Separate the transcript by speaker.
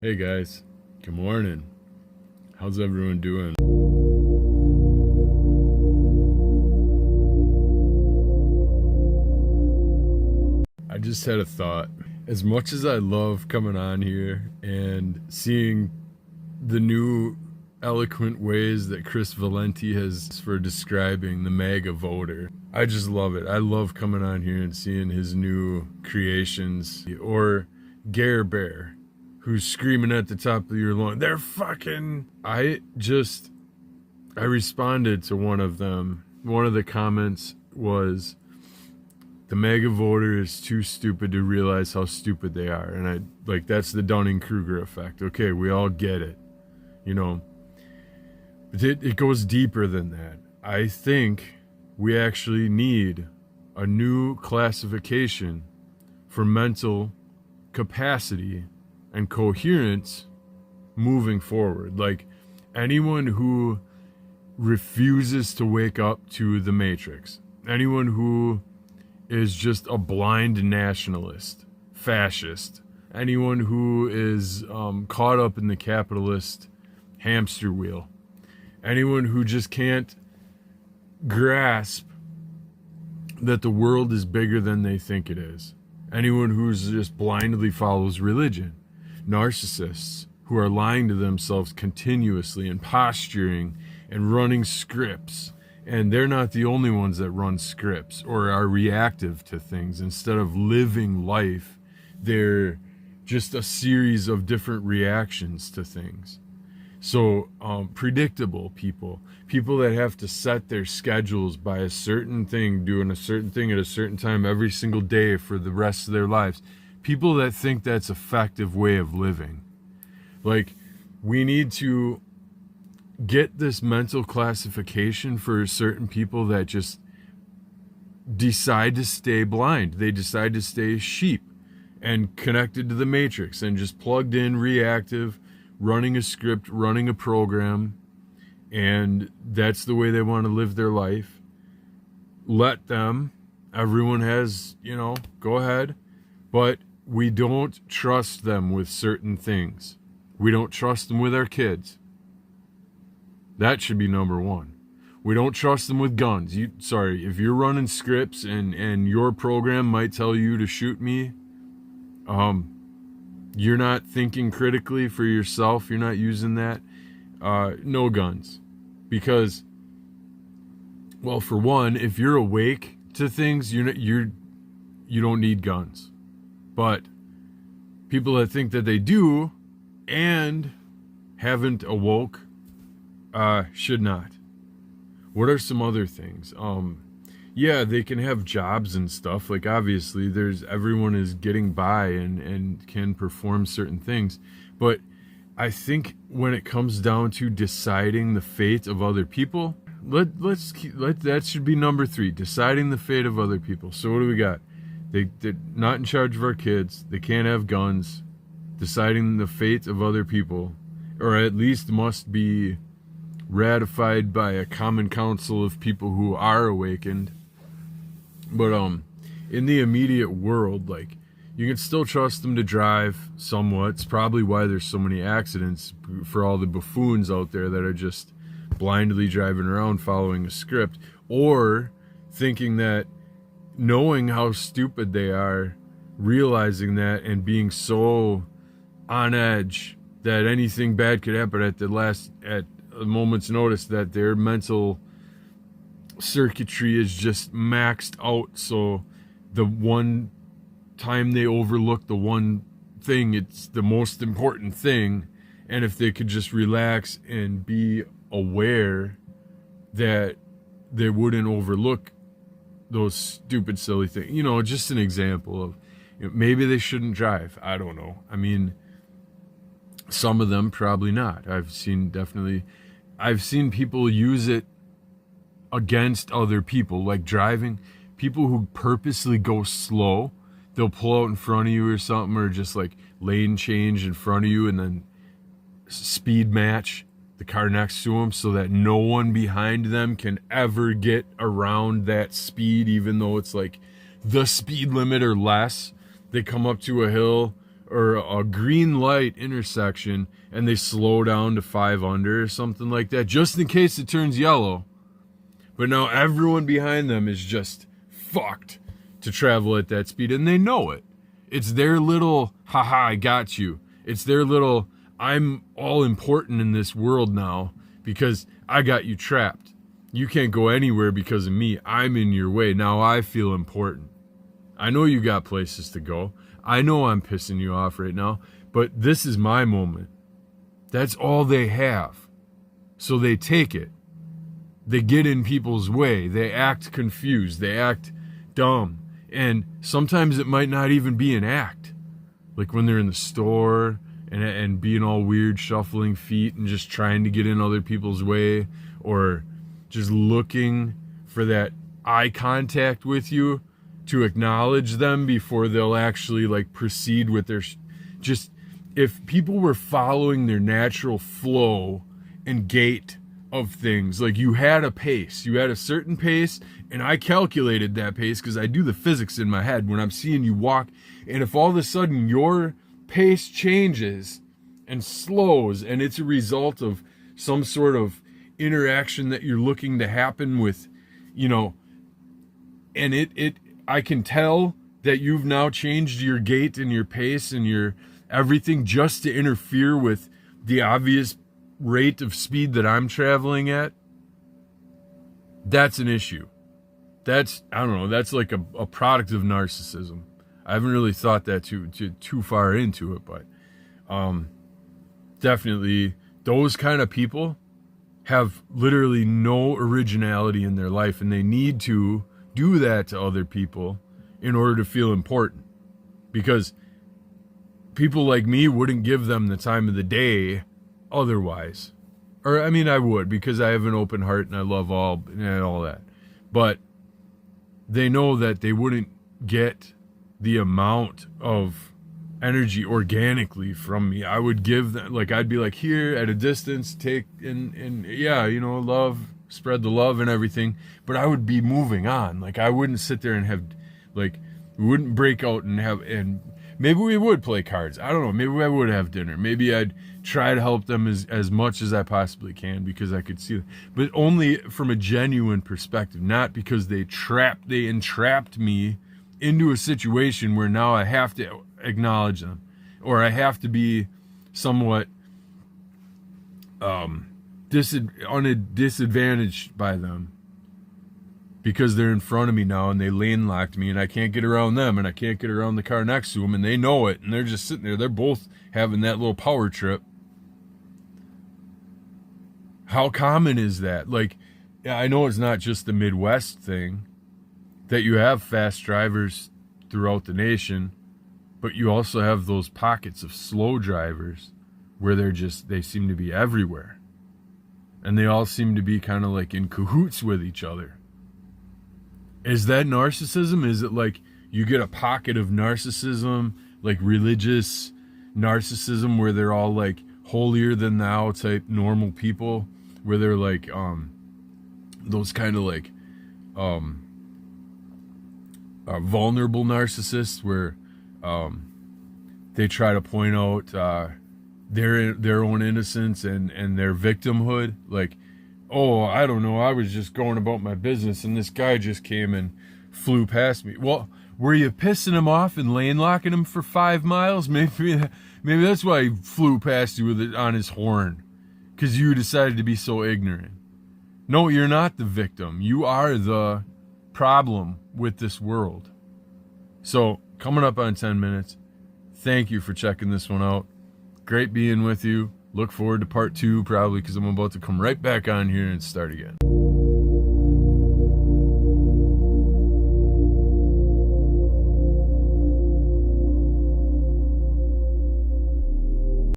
Speaker 1: Hey guys, good morning. How's everyone doing? I just had a thought. As much as I love coming on here and seeing the new eloquent ways that Chris Valenti has for describing the MAGA voter, I just love it. I love coming on here and seeing his new creations. Or Gare Bear, who's screaming at the top of your lungs, they're fucking. I responded to one of them. One of the comments was, the MAGA voter is too stupid to realize how stupid they are. And that's the Dunning-Kruger effect. Okay, we all get it. You know, but it goes deeper than that. I think we actually need a new classification for mental capacity and coherence moving forward. Like, anyone who refuses to wake up to the Matrix, anyone who is just a blind nationalist, fascist, anyone who is caught up in the capitalist hamster wheel, anyone who just can't grasp that the world is bigger than they think it is, anyone who's just blindly follows religion, narcissists who are lying to themselves continuously and posturing and running scripts. And they're not the only ones that run scripts or are reactive to things. Instead of living life, they're just a series of different reactions to things. So predictable people that have to set their schedules by a certain thing, doing a certain thing at a certain time every single day for the rest of their lives. People that think that's effective way of living. Like, we need to get this mental classification for certain people that just decide to stay blind. They decide to stay sheep and connected to the Matrix and just plugged in, reactive, running a script, running a program, and that's the way they want to live their life. Let them. Everyone has, go ahead. But we don't trust them with certain things. We don't trust them with our kids. That should be number one. We don't trust them with guns. If you're running scripts and your program might tell you to shoot me, you're not thinking critically for yourself. You're not using that. No guns. Because, well, for one, if you're awake to things, you don't need guns. But people that think that they do and haven't awoke should not. What are some other things? Yeah, they can have jobs and stuff. Like, obviously, everyone is getting by and can perform certain things. But I think when it comes down to deciding the fate of other people, that should be number 3, deciding the fate of other people. So what do we got? They're not in charge of our kids. They can't have guns. Deciding the fate of other people, or at least must be ratified by a common council of people who are awakened. But in the immediate world, like, you can still trust them to drive somewhat. It's probably why there's so many accidents for all the buffoons out there that are just blindly driving around following a script, or thinking that, knowing how stupid they are, realizing that and being so on edge that anything bad could happen at a moment's notice, that their mental circuitry is just maxed out. So the one time they overlook the one thing, it's the most important thing. And if they could just relax and be aware that they wouldn't overlook those stupid, silly things. Just an example of, maybe they shouldn't drive. I don't know. I mean, some of them probably not. I've seen people use it against other people, like driving. People who purposely go slow, they'll pull out in front of you or something, or just like lane change in front of you and then speed match the car next to them so that no one behind them can ever get around that speed, even though it's like the speed limit or less. They come up to a hill or a green light intersection and they slow down to 5 under or something like that, just in case it turns yellow. But now everyone behind them is just fucked to travel at that speed, and they know it. It's their little, haha, I got you. It's their little, I'm all important in this world now because I got you trapped. You can't go anywhere because of me. I'm in your way. Now I feel important. I know you got places to go. I know I'm pissing you off right now, but this is my moment. That's all they have. So they take it. They get in people's way. They act confused. They act dumb. And sometimes it might not even be an act. Like when they're in the store and being all weird, shuffling feet and just trying to get in other people's way, or just looking for that eye contact with you to acknowledge them before they'll actually like proceed with their just if people were following their natural flow and gait of things, like you had a pace, you had a certain pace, and I calculated that pace because I do the physics in my head when I'm seeing you walk, and if all of a sudden your pace changes and slows and it's a result of some sort of interaction that you're looking to happen with, and I can tell that you've now changed your gait and your pace and your everything just to interfere with the obvious rate of speed that I'm traveling at. That's an issue. That's, I don't know, that's like a product of narcissism. I haven't really thought that too far into it, but definitely those kind of people have literally no originality in their life, and they need to do that to other people in order to feel important, because people like me wouldn't give them the time of the day otherwise. Or I mean, I would, because I have an open heart and I love all and all that, but they know that they wouldn't get the amount of energy organically from me. I would give them, like, I'd be like, here at a distance, take and yeah, love, spread the love and everything, but I would be moving on. Like, I wouldn't sit there and have, like, we wouldn't break out and maybe we would play cards. I don't know. Maybe I would have dinner. Maybe I'd try to help them as much as I possibly can because I could see it, but only from a genuine perspective, not because they entrapped me into a situation where now I have to acknowledge them, or I have to be somewhat disadvantaged by them because they're in front of me now and they lane locked me and I can't get around them and I can't get around the car next to them, and they know it, and they're just sitting there. They're both having that little power trip. How common is that? Like, I know it's not just the Midwest thing that you have fast drivers throughout the nation, but you also have those pockets of slow drivers where they seem to be everywhere. And they all seem to be kind of like in cahoots with each other. Is that narcissism? Is it like you get a pocket of narcissism, like religious narcissism, where they're all like holier than thou type normal people, where they're like those kind of like vulnerable narcissists, where they try to point out their own innocence and their victimhood. Like, oh, I don't know, I was just going about my business and this guy just came and flew past me. Well, were you pissing him off and lane locking him for 5 miles? Maybe that's why he flew past you with it on his horn, because you decided to be so ignorant. No, you're not the victim. You are the problem with this world. So, coming up on 10 minutes, thank you for checking this one out. Great being with you. Look forward to part 2 probably, because I'm about to come right back on here and start again.